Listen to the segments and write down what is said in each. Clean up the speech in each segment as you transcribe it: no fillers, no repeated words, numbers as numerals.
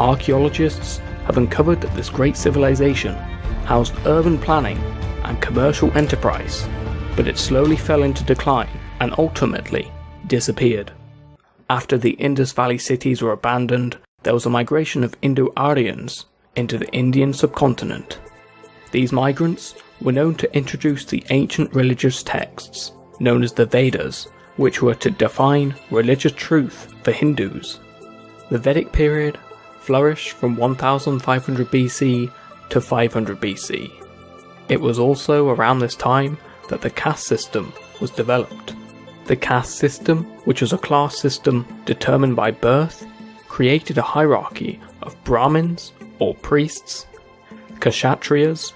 Archaeologists have uncovered that this great civilization housed urban planning and commercial enterprise, but it slowly fell into decline and ultimately disappeared. After the Indus Valley cities were abandoned, there was a migration of Indo-Aryans into the Indian subcontinent. These migrants were known to introduce the ancient religious texts, known as the Vedas, which were to define religious truth for Hindus. The Vedic period flourished from 1500 BC to 500 BC. It was also around this time that the caste system was developed. The caste system, which was a class system determined by birth, created a hierarchy of Brahmins, or priests, Kshatriyas,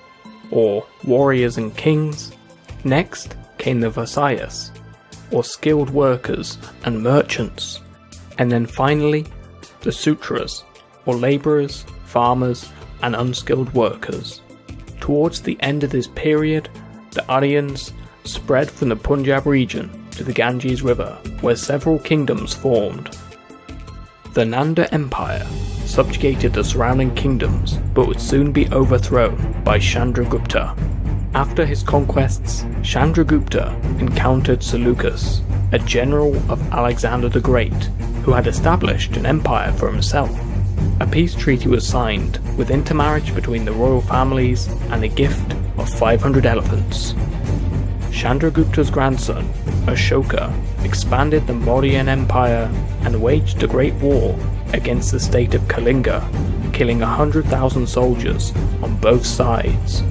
or warriors and kings. Next came the Vaisyas, or skilled workers and merchants, and then finally the Sudras, or labourers, farmers, and unskilled workers. Towards the end of this period, the Aryans spread from the Punjab region to the Ganges River, where several kingdoms formed. The Nanda Empire subjugated the surrounding kingdoms, but would soon be overthrown by Chandragupta. After his conquests, Chandragupta encountered Seleucus, a general of Alexander the Great, who had established an empire for himself. A peace treaty was signed with intermarriage between the royal families and a gift of 500 elephants. Chandragupta's grandson, Ashoka, expanded the Mauryan Empire and waged a great war against the state of Kalinga, killing 100,000 soldiers on both sides.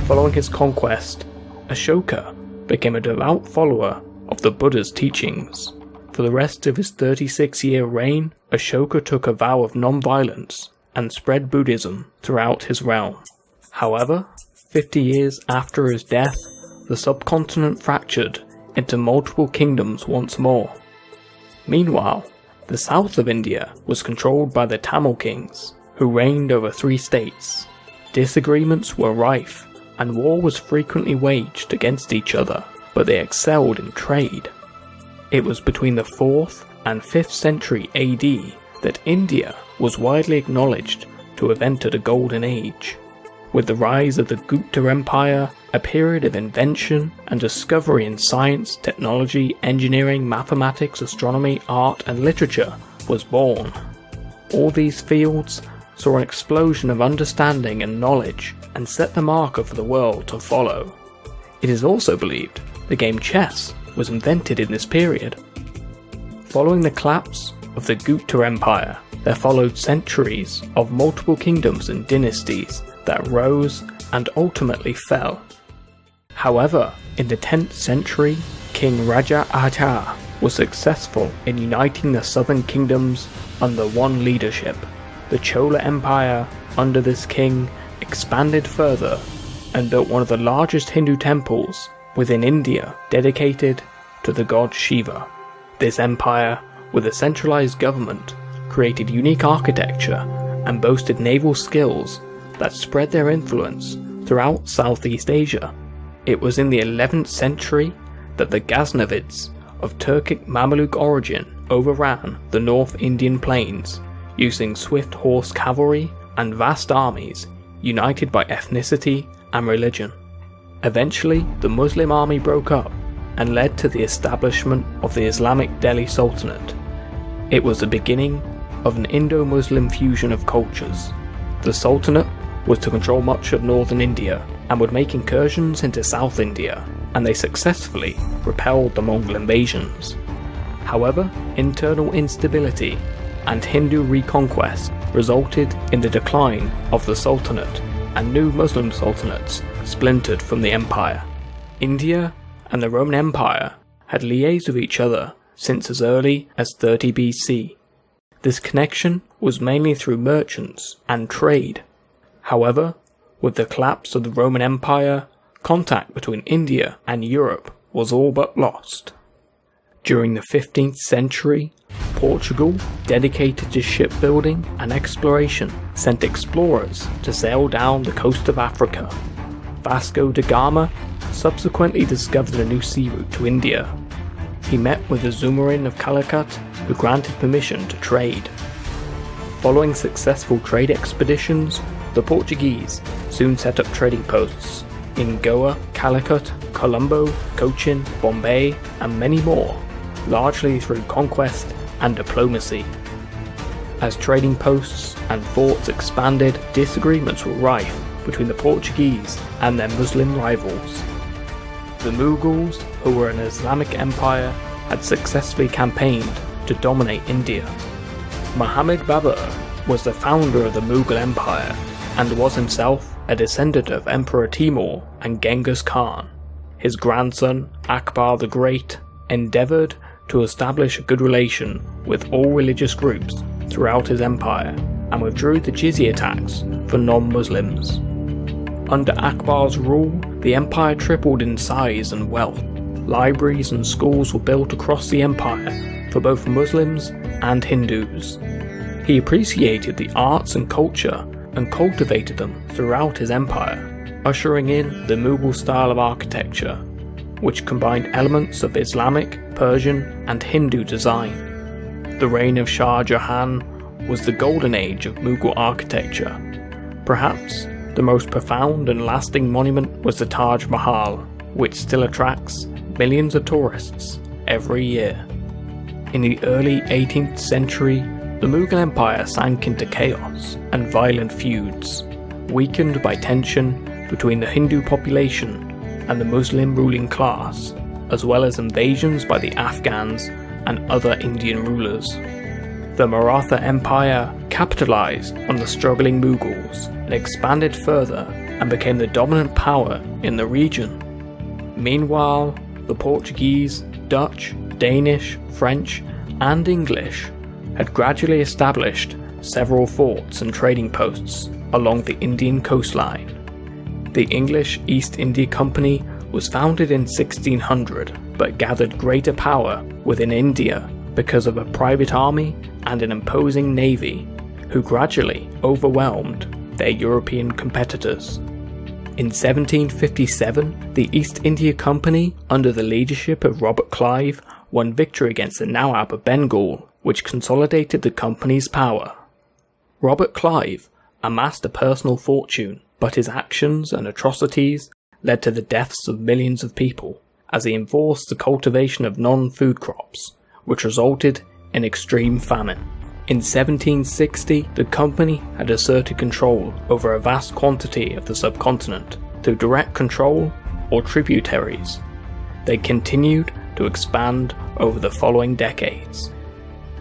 Following his conquest, Ashoka became a devout follower of the Buddha's teachings. For the rest of his 36-year reign, Ashoka took a vow of non-violence and spread Buddhism throughout his realm. However, 50 years after his death, the subcontinent fractured into multiple kingdoms once more. Meanwhile, the south of India was controlled by the Tamil kings, who reigned over 3 states. Disagreements were rife, and war was frequently waged against each other, but they excelled in trade. It was between the 4th and 5th century AD that India was widely acknowledged to have entered a golden age. With the rise of the Gupta Empire, a period of invention and discovery in science, technology, engineering, mathematics, astronomy, art, and literature was born. All these fields saw an explosion of understanding and knowledge and set the marker for the world to follow. It is also believed the game chess was invented in this period. Following the collapse of the Gupta Empire, there followed centuries of multiple kingdoms and dynasties that rose and ultimately fell. However, in the 10th century, King Raja Aja was successful in uniting the southern kingdoms under one leadership. The Chola Empire, under this king, expanded further and built one of the largest Hindu temples within India dedicated to the god Shiva. This empire, with a centralized government, created unique architecture and boasted naval skills that spread their influence throughout Southeast Asia. It was in the 11th century that the Ghaznavids of Turkic Mamluk origin overran the North Indian plains, using swift horse cavalry and vast armies united by ethnicity and religion. Eventually, the Muslim army broke up and led to the establishment of the Islamic Delhi Sultanate. It was the beginning of an Indo-Muslim fusion of cultures. The Sultanate was to control much of northern India and would make incursions into South India, and they successfully repelled the Mongol invasions. However, internal instability and Hindu reconquest resulted in the decline of the Sultanate, and new Muslim sultanates splintered from the empire. India and the Roman Empire had liaised with each other since as early as 30 BC. This connection was mainly through merchants and trade. However, with the collapse of the Roman Empire, contact between India and Europe was all but lost. During the 15th century, Portugal, dedicated to shipbuilding and exploration, sent explorers to sail down the coast of Africa. Vasco da Gama subsequently discovered a new sea route to India. He met with the Zumarin of Calicut, who granted permission to trade. Following successful trade expeditions, the Portuguese soon set up trading posts in Goa, Calicut, Colombo, Cochin, Bombay, and many more, largely through conquest and diplomacy. As trading posts and forts expanded, disagreements were rife between the Portuguese and their Muslim rivals. The Mughals, who were an Islamic empire, had successfully campaigned to dominate India. Muhammad Babur was the founder of the Mughal Empire and was himself a descendant of Emperor Timur and Genghis Khan. His grandson, Akbar the Great, endeavoured to establish a good relation with all religious groups throughout his empire and withdrew the jizya tax for non-Muslims. Under Akbar's rule, the empire tripled in size and wealth. Libraries and schools were built across the empire for both Muslims and Hindus. He appreciated the arts and culture and cultivated them throughout his empire, ushering in the Mughal style of architecture, which combined elements of Islamic, Persian, and Hindu design. The reign of Shah Jahan was the golden age of Mughal architecture. Perhaps the most profound and lasting monument was the Taj Mahal, which still attracts millions of tourists every year. In the early 18th century, the Mughal Empire sank into chaos and violent feuds, weakened by tension between the Hindu population and the Muslim ruling class, as well as invasions by the Afghans and other Indian rulers. The Maratha Empire capitalized on the struggling Mughals and expanded further and became the dominant power in the region. Meanwhile, the Portuguese, Dutch, Danish, French, and English had gradually established several forts and trading posts along the Indian coastline. The English East India Company was founded in 1600, but gathered greater power within India because of a private army and an imposing navy, who gradually overwhelmed their European competitors. In 1757, the East India Company, under the leadership of Robert Clive, won victory against the Nawab of Bengal, which consolidated the company's power. Robert Clive amassed a personal fortune, but his actions and atrocities led to the deaths of millions of people, as he enforced the cultivation of non-food crops, which resulted in extreme famine. In 1760, the company had asserted control over a vast quantity of the subcontinent through direct control or tributaries. They continued to expand over the following decades.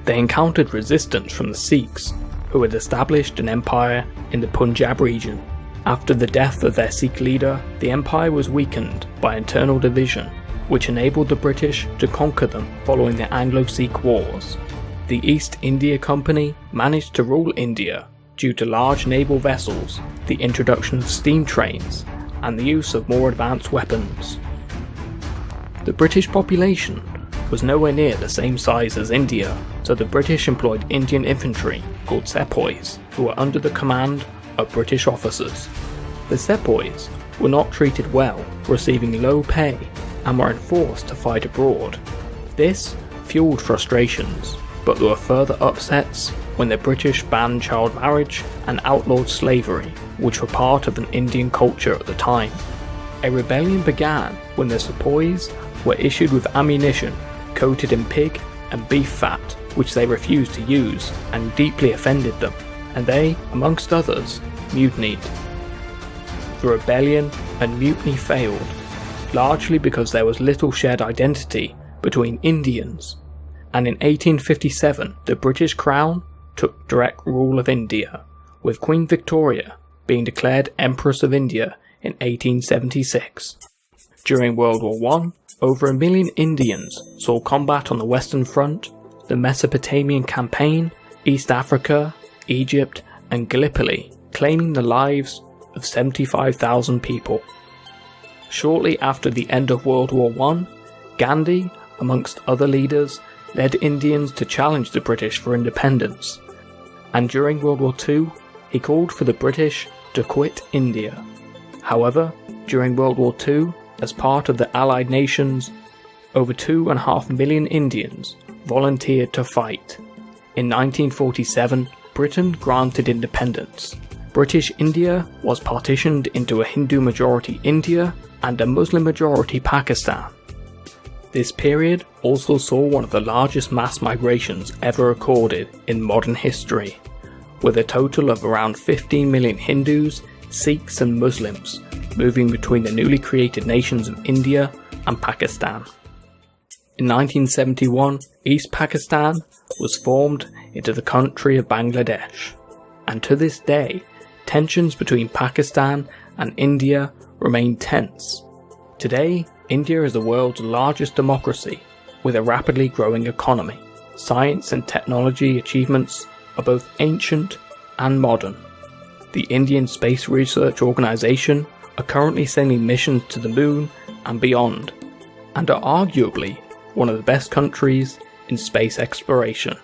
They encountered resistance from the Sikhs, who had established an empire in the Punjab region. After the death of their Sikh leader, the empire was weakened by internal division, which enabled the British to conquer them following the Anglo-Sikh Wars. The East India Company managed to rule India due to large naval vessels, the introduction of steam trains, and the use of more advanced weapons. The British population was nowhere near the same size as India, so the British employed Indian infantry called sepoys, who were under the command of British officers. The sepoys were not treated well, receiving low pay, and were enforced to fight abroad. This fueled frustrations, but there were further upsets when the British banned child marriage and outlawed slavery, which were part of an Indian culture at the time. A rebellion began when the sepoys were issued with ammunition coated in pig and beef fat, which they refused to use and deeply offended them, and they, amongst others, mutinied. The rebellion and mutiny failed, largely because there was little shared identity between Indians, and in 1857 the British Crown took direct rule of India, with Queen Victoria being declared Empress of India in 1876. During World War I, over 1 million Indians saw combat on the Western Front, the Mesopotamian Campaign, East Africa, Egypt, and Gallipoli, claiming the lives of 75,000 people. Shortly after the end of World War I, Gandhi, amongst other leaders, led Indians to challenge the British for independence, and during World War II, he called for the British to quit India. However, during World War II, as part of the Allied nations, over 2.5 million Indians volunteered to fight. In 1947, Britain granted independence. British India was partitioned into a Hindu-majority India and a Muslim-majority Pakistan. This period also saw one of the largest mass migrations ever recorded in modern history, with a total of around 15 million Hindus, Sikhs and Muslims moving between the newly created nations of India and Pakistan. In 1971, East Pakistan was formed into the country of Bangladesh, and to this day, tensions between Pakistan and India remain tense. Today, India is the world's largest democracy, with a rapidly growing economy. Science and technology achievements are both ancient and modern. The Indian Space Research Organisation are currently sending missions to the moon and beyond, and are arguably one of the best countries in space exploration.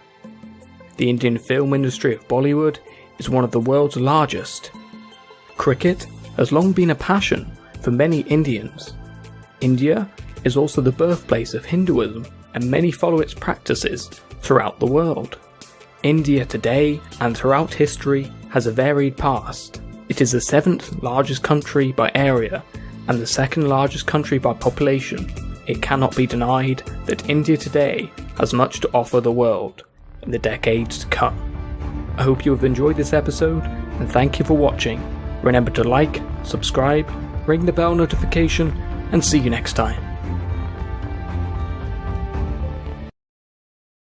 The Indian film industry of Bollywood is one of the world's largest. Cricket has long been a passion for many Indians. India is also the birthplace of Hinduism, and many follow its practices throughout the world. India today and throughout history has a varied past. It is the 7th largest country by area and the 2nd largest country by population. It cannot be denied that India today has much to offer the world in the decades to come. I hope you have enjoyed this episode, and thank you for watching. Remember to like, subscribe, ring the bell notification, and see you next time.